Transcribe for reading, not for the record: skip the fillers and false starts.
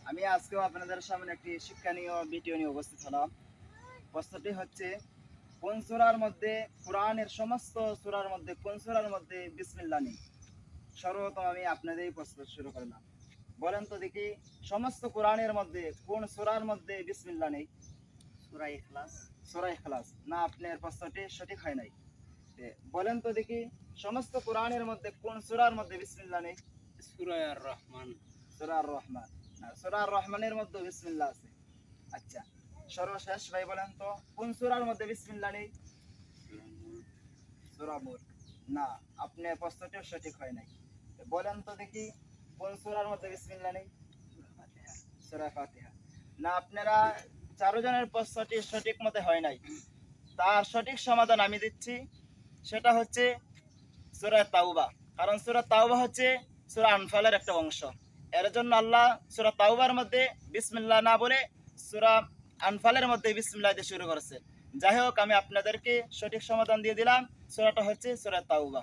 আমি আজকেও আপনাদের সামনে একটি শিক্ষণীয় ভিডিও নিয়ে উপস্থিত হলাম। প্রশ্নটি হচ্ছে, কোন সূরার মধ্যে, কোরআনের সমস্ত সূরার মধ্যে কোন সূরার মধ্যে বিসমিল্লাহ নেই? সর্বপ্রথম আমি আপনাদেরই প্রশ্ন শুরু করলাম, বলেন তো দেখি সমস্ত কোরআনের মধ্যে কোন সূরার মধ্যে বিসমিল্লাহ নেই? সূরা ইখলাস। সূরা ইখলাস না, আপনার প্রশ্নটি সঠিক হয় নাই। বলেন তো দেখি সমস্ত কোরআনের মধ্যে কোন সূরার মধ্যে বিসমিল্লাহ নেই? সূরা আর রহমান। সূরা আর রহমান না, সূরা আর রহমানের মধ্যে বিসমিল্লাহ আছে। আচ্ছা, সর্বশেষ ভাই বলেন তো কোন সূরার মধ্যে বিসমিল্লাহ নেই? সূরা মুলক না, আপনার প্রশ্নটিও সঠিক হয় নাই। বলেন তো দেখি কোন সূরার মধ্যে বিসমিল্লাহ নেই? সূরা ফাতিহা না, আপনারা চারজনের প্রশ্নটি সঠিক মতে হয় নাই। তার সঠিক সমাধান আমি দিচ্ছি, সেটা হচ্ছে সূরা তাওবা। কারণ সূরা তাওবা হচ্ছে সূরা আনফালের একটা অংশ। এর জন্য আল্লাহ সূরা তাওবার মধ্যে বিসমিল্লাহ না বলে সূরা আনফালের মধ্যে বিসমিল্লাহ দিয়ে শুরু করেছে। যাই হোক, আমি আপনাদেরকে সঠিক সমাধান দিয়ে দিলাম, সূরাটা হচ্ছে সূরা তাওবা।